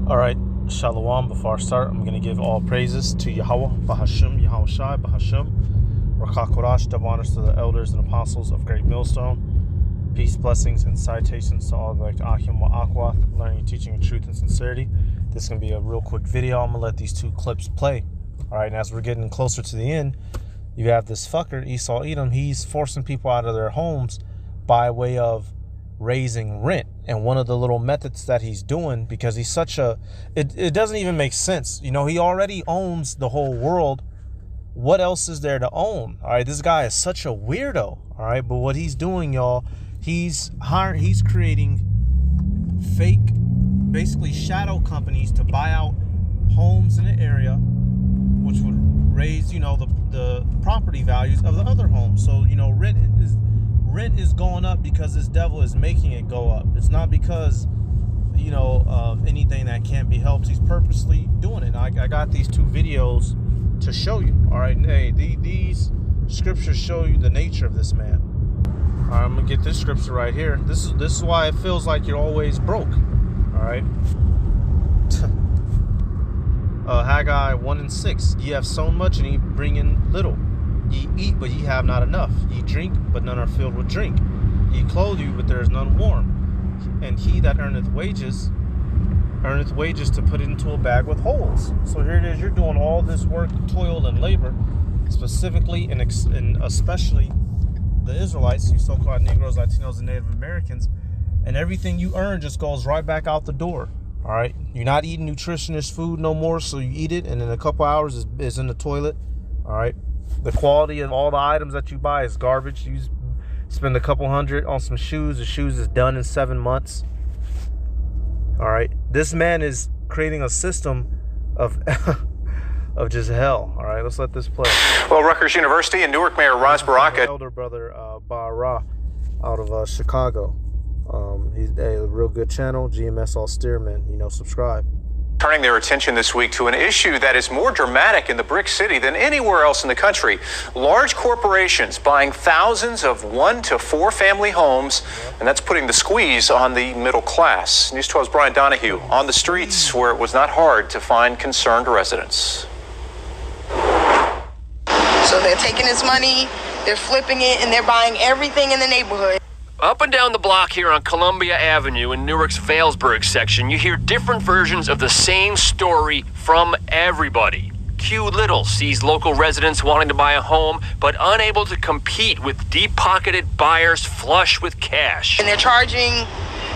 All right, Shalom. Before I start, I'm going to give all praises to Yahweh, Bahashim, Yahweh Shai, Bahashim, Rakah Korash, double honors to the elders and apostles of Great Millstone. Peace, blessings, and citations to all the Achim wa Akwath, learning, teaching, truth, and sincerity. This is going to be a real quick video. I'm going to let these two clips play. All right, and as we're getting closer to the end, you have this fucker, Esau Edom. He's forcing people out of their homes by way of raising rent. And one of the little methods that he's doing, because he's such a, it doesn't even make sense. You know, he already owns the whole world. What else is there to own? All right, this guy is such a weirdo. All right, but what he's doing, y'all, he's creating fake, basically shadow companies to buy out homes in the area, which would raise, you know, the property values of the other homes. So, you know, rent is going up because this devil is making it go up. It's not because, you know, of anything that can't be helped. He's purposely doing it. I got these two videos to show you. All right, hey, these scriptures show you the nature of this man. All right, I'm gonna get this scripture right here. This is why it feels like you're always broke. All right. Haggai 1:6. Ye have sown much, and ye bring in little. Ye eat, but ye have not enough. Ye drink, but none are filled with drink. Ye clothe you, but there is none warm. And he that earneth wages to put it into a bag with holes. So here it is. You're doing all this work, toil, and labor, specifically and especially the Israelites, you so-called Negroes, Latinos, and Native Americans, and everything you earn just goes right back out the door. All right, you're not eating nutritionist food no more, so you eat it, and in a couple hours is in the toilet. All right. The quality of all the items that you buy is garbage. You spend a couple $100 on some shoes. The shoes is done in 7 months. All right. This man is creating a system of of just hell. All right. Let's let this play. Well, Rutgers University and Newark Mayor Ras Baraka. Elder brother Bara out of Chicago. He's a real good channel. GMS All Steerman. You know, subscribe. Turning their attention this week to an issue that is more dramatic in the Brick City than anywhere else in the country. Large corporations buying thousands of 1 to 4 family homes, and that's putting the squeeze on the middle class. News 12's Brian Donahue on the streets where it was not hard to find concerned residents. So they're taking this money, they're flipping it, and they're buying everything in the neighborhood. Up and down the block here on Columbia Avenue in Newark's Vailsburg section, you hear different versions of the same story from everybody. Q Little sees local residents wanting to buy a home, but unable to compete with deep-pocketed buyers flush with cash. And they're charging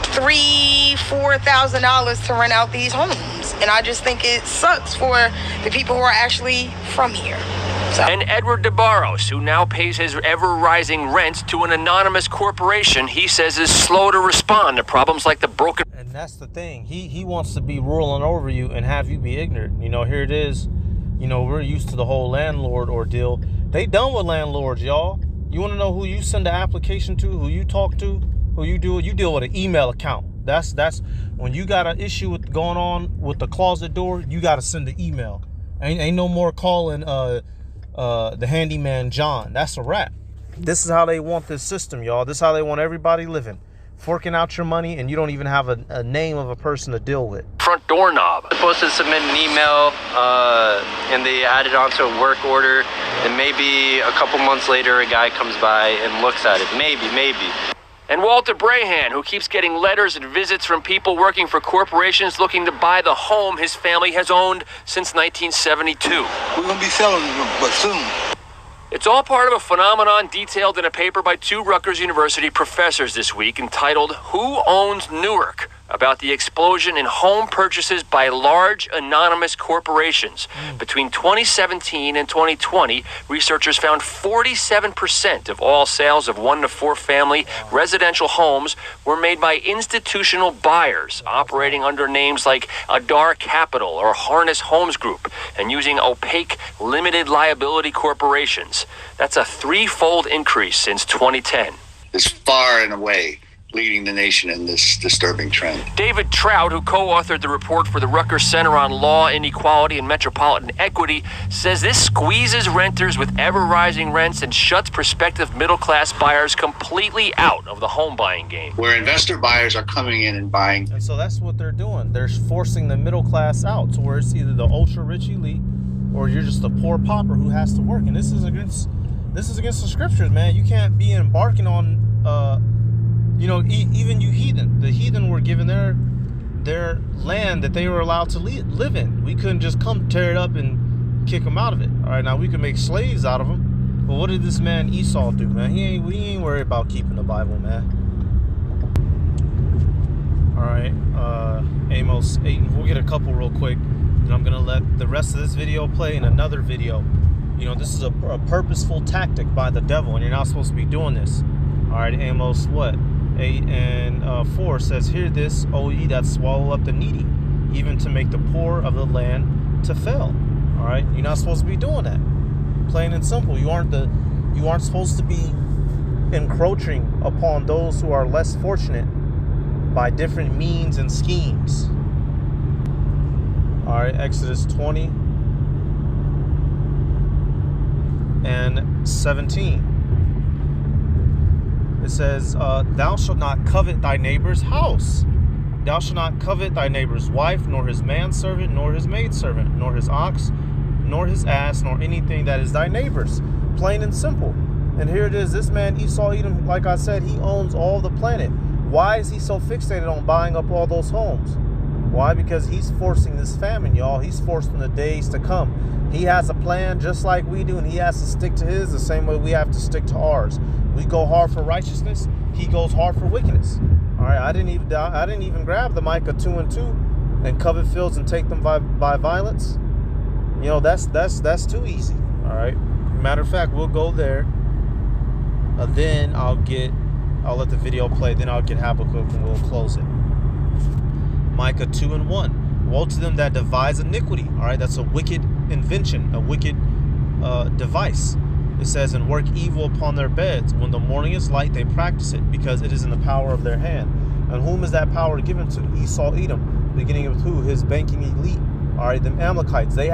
$3,000-$4,000 to rent out these homes. And I just think it sucks for the people who are actually from here. And Edward DeBarros, who now pays his ever-rising rent to an anonymous corporation he says is slow to respond to problems like the broken... And that's the thing. He wants to be ruling over you and have you be ignorant. You know, here it is. You know, we're used to the whole landlord ordeal. They done with landlords, y'all. You want to know who you send the application to, who you talk to, who you deal with an email account. That's when you got an issue with going on with the closet door, you got to send an email. Ain't no more calling the handyman John. That's a wrap. This is how they want this system, y'all. This is how they want everybody living. Forking out your money, and you don't even have a name of a person to deal with. Front doorknob. Supposed to submit an email, and they add it onto a work order, and maybe a couple months later a guy comes by and looks at it. Maybe. And Walter Brahan, who keeps getting letters and visits from people working for corporations looking to buy the home his family has owned since 1972. We're going to be selling them, but soon. It's all part of a phenomenon detailed in a paper by 2 Rutgers University professors this week entitled Who Owns Newark? About the explosion in home purchases by large anonymous corporations. Between 2017 and 2020, researchers found 47% of all sales of 1 to 4 family residential homes were made by institutional buyers operating under names like Adar Capital or Harness Homes Group and using opaque limited liability corporations. That's a 3-fold increase since 2010. Is far and away leading the nation in this disturbing trend. David Trout, who co-authored the report for the Rutgers Center on Law, Inequality, and Metropolitan Equity, says this squeezes renters with ever-rising rents and shuts prospective middle-class buyers completely out of the home buying game. Where investor buyers are coming in and buying. And so that's what they're doing. They're forcing the middle class out to where it's either the ultra-rich elite or you're just a poor pauper who has to work. And this is against the scriptures, man. You can't be embarking on even you heathen. The heathen were given their land that they were allowed to live in. We couldn't just come tear it up and kick them out of it. All right, now we could make slaves out of them. But what did this man Esau do, man? We ain't worried about keeping the Bible, man. All right, Amos 8. We'll get a couple real quick. And I'm gonna let the rest of this video play in another video. This is a purposeful tactic by the devil, and you're not supposed to be doing this. All right, Amos 8 and 4 says, "Hear this, O ye that swallow up the needy, even to make the poor of the land to fail." All right, you're not supposed to be doing that. Plain and simple. You aren't supposed to be encroaching upon those who are less fortunate by different means and schemes. All right, Exodus 20 and 17. It says, "Thou shalt not covet thy neighbor's house. Thou shalt not covet thy neighbor's wife, nor his manservant, nor his maidservant, nor his ox, nor his ass, nor anything that is thy neighbor's." Plain and simple. And here it is. This man Esau Edom, like I said, he owns all the planet. Why is he so fixated on buying up all those homes? Why? Because he's forcing this famine, y'all. He's forcing the days to come. He has a plan just like we do, and he has to stick to his the same way we have to stick to ours. We go hard for righteousness. He goes hard for wickedness. All right, I didn't even grab the Micah 2 and 2 and covet fields and take them by violence. That's too easy. All right. Matter of fact, we'll go there. Then I'll let the video play. Then I'll get Habakkuk and we'll close it. Micah 2 and 1. "Woe to them that devise iniquity." All right, that's a wicked invention, a wicked device. It says, "And work evil upon their beds. When the morning is light, they practice it, because it is in the power of their hand." And whom is that power given to? Esau Edom. Beginning with who? His banking elite. All right, the Amalekites. They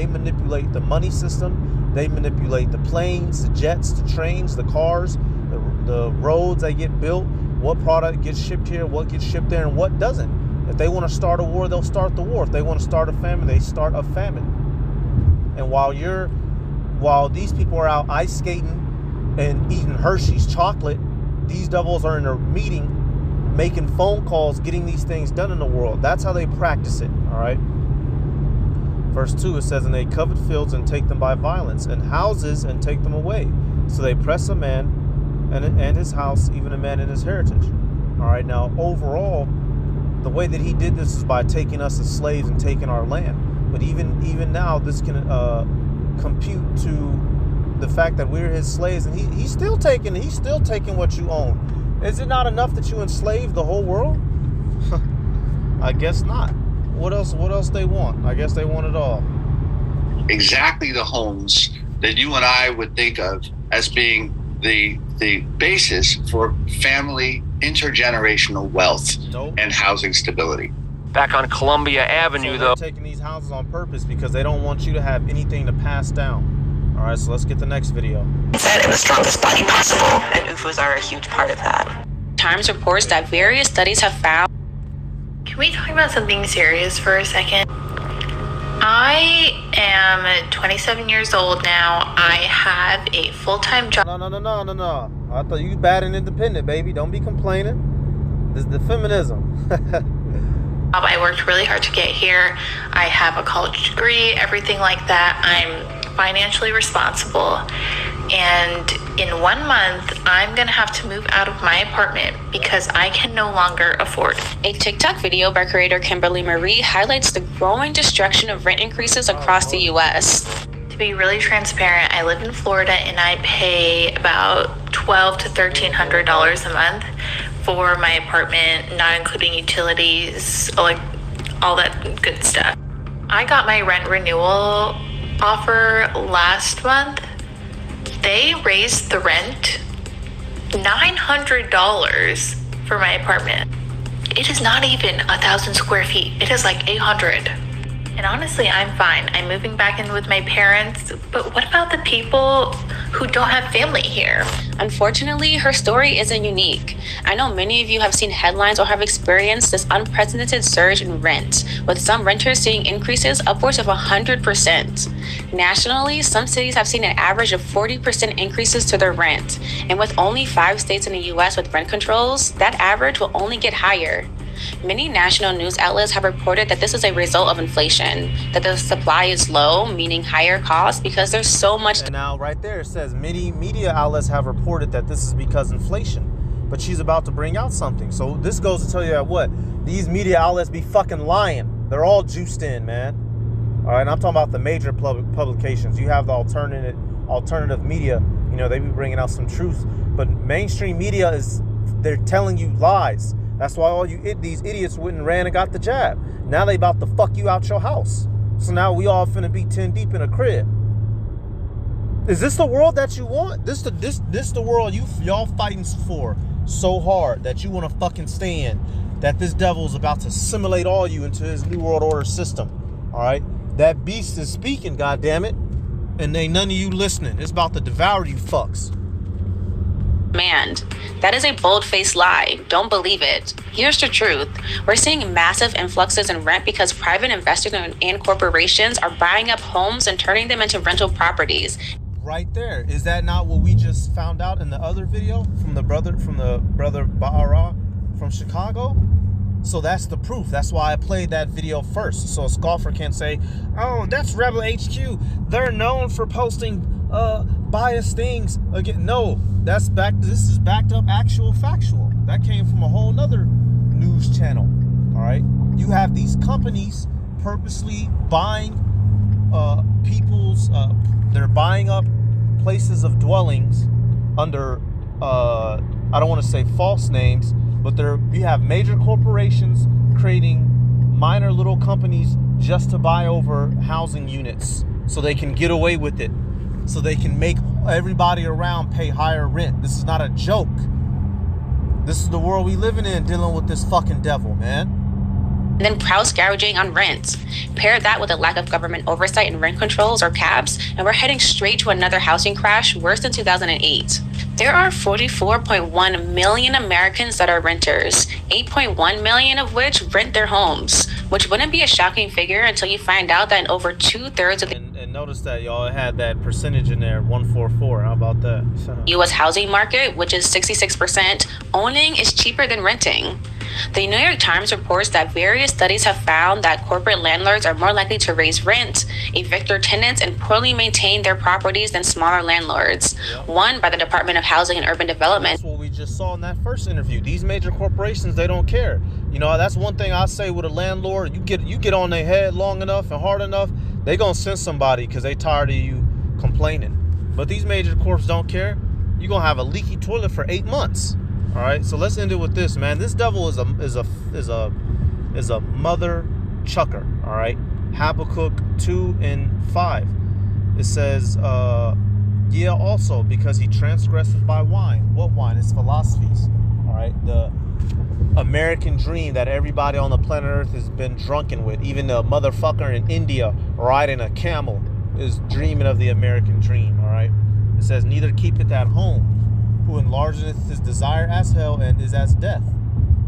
manipulate the money system. They manipulate the planes, the jets, the trains, the cars, the roads that get built. What product gets shipped here? What gets shipped there? And what doesn't? If they want to start a war, they'll start the war. If they want to start a famine, they start a famine. And while these people are out ice skating and eating Hershey's chocolate, these devils are in a meeting, making phone calls, getting these things done in the world. That's how they practice it. All right. Verse 2, it says, "And they covet fields and take them by violence, and houses and take them away. So they press a man and his house, even a man and his heritage." All right. Now, overall, the way that he did this is by taking us as slaves and taking our land. But even now, this can compute to the fact that we're his slaves, and he's still taking what you own. Is it not enough that you enslave the whole world? I guess not. What else they want? I guess they want it all. Exactly the homes that you and I would think of as being the basis for family intergenerational wealth and housing stability. Back on Columbia Avenue, so though. They're taking these houses on purpose because they don't want you to have anything to pass down. All right, so let's get the next video. Set in the strongest body possible, and UFOs are a huge part of that. Times reports that various studies have found. Can we talk about something serious for a second? I am 27 years old now. I have a full-time job. No. I thought you bad and independent, baby. Don't be complaining. This is the feminism. I worked really hard to get here. I have a college degree, everything like that. I'm financially responsible. And in 1 month, I'm going to have to move out of my apartment because I can no longer afford it. A TikTok video by creator Kimberly Marie highlights the growing destruction of rent increases across the U.S. To be really transparent, I live in Florida and I pay about $1,200 to $1,300 a month for my apartment, not including utilities, like all that good stuff. I got my rent renewal offer last month. They raised the rent $900 for my apartment. It is not even 1,000 square feet. It is like 800. And honestly, I'm fine. I'm moving back in with my parents. But what about the people who don't have family here? Unfortunately, her story isn't unique. I know many of you have seen headlines or have experienced this unprecedented surge in rent, with some renters seeing increases upwards of 100%. Nationally, some cities have seen an average of 40% increases to their rent. And with only 5 states in the US with rent controls, that average will only get higher. Many national news outlets have reported that this is a result of inflation, that the supply is low, meaning higher costs, because there's so much. And now right there it says many media outlets have reported that this is because inflation. But she's about to bring out something. So this goes to tell you that what? These media outlets be fucking lying. They're all juiced in, man. All right, and I'm talking about the major publications. You have the alternative media. You know, they be bringing out some truth. But mainstream media they're telling you lies. That's why all these idiots went and ran and got the jab. Now they about to fuck you out your house. So now we all finna be 10 deep in a crib. Is this the world that you want? This the world y'all fighting for so hard that you want to fucking stay in? That this devil is about to assimilate all you into his new world order system. All right, that beast is speaking. Goddamn it, and ain't none of you listening. It's about to devour you fucks. Demand. That is a bold-faced lie. Don't believe it. Here's the truth. We're seeing massive influxes in rent because private investors and corporations are buying up homes and turning them into rental properties. Right there. Is that not what we just found out in the other video from the brother Bahara from Chicago? So that's the proof. That's why I played that video first. So a scoffer can't say, oh, that's Rebel HQ. They're known for posting biased things. Again, no, this is backed up actual factual. That came from a whole nother news channel. All right. You have these companies purposely buying they're buying up places of dwellings under I don't want to say false names, but you have major corporations creating minor little companies just to buy over housing units so they can get away with it, so they can make everybody around pay higher rent. This is not a joke. This is the world we living in, dealing with this fucking devil, man. And then price gouging on rent. Pair that with a lack of government oversight and rent controls or caps, and we're heading straight to another housing crash worse than 2008. There are 44.1 million Americans that are renters, 8.1 million of which rent their homes, which wouldn't be a shocking figure until you find out that in over 2/3 of the and notice that y'all had that percentage in there, 144. How about that? U.S. housing market, which is 66%, owning is cheaper than renting. The New York Times reports that various studies have found that corporate landlords are more likely to raise rent, evict their tenants, and poorly maintain their properties than smaller landlords. Yep. One by the Department of Housing and Urban Development. That's what we just saw in that first interview. These major corporations, they don't care. You know, that's one thing I say with a landlord. You get on their head long enough and hard enough, they gonna send somebody because they tired of you complaining. But these major corps don't care. You're gonna have a leaky toilet for 8 months. All right, so let's end it with this, man. This devil is a mother chucker. All right, Habakkuk 2:5. It says, yeah, also because he transgresseth by wine. What wine? It's philosophies. All right, the American dream that everybody on the planet Earth has been drunken with. Even the motherfucker in India riding a camel is dreaming of the American dream. All right, it says, neither keepeth at home, who enlargeth his desire as hell and is as death,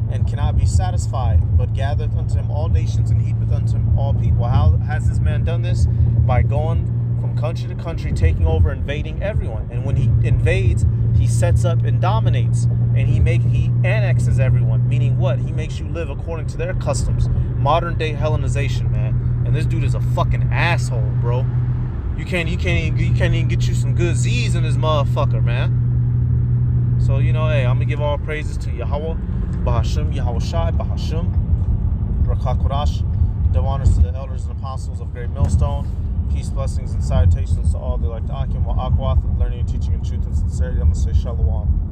and cannot be satisfied, but gathereth unto him all nations and heapeth unto him all people. How has this man done this? By going from country to country, taking over, invading everyone. And when he invades, he sets up and dominates, and he annexes everyone. Meaning what? He makes you live according to their customs. Modern day Hellenization, man. And this dude is a fucking asshole, bro. You can't even get you some good Z's in this motherfucker, man. So, you know, hey, I'm going to give all praises to Yahweh, Bahashim, Yahweh Shai, Bahashim, Rakakorash. Give honors to the elders and apostles of Great Millstone. Peace, blessings, and salutations to all the like the Akim wa Akwath, learning and teaching in truth and sincerity. I'm going to say Shalom.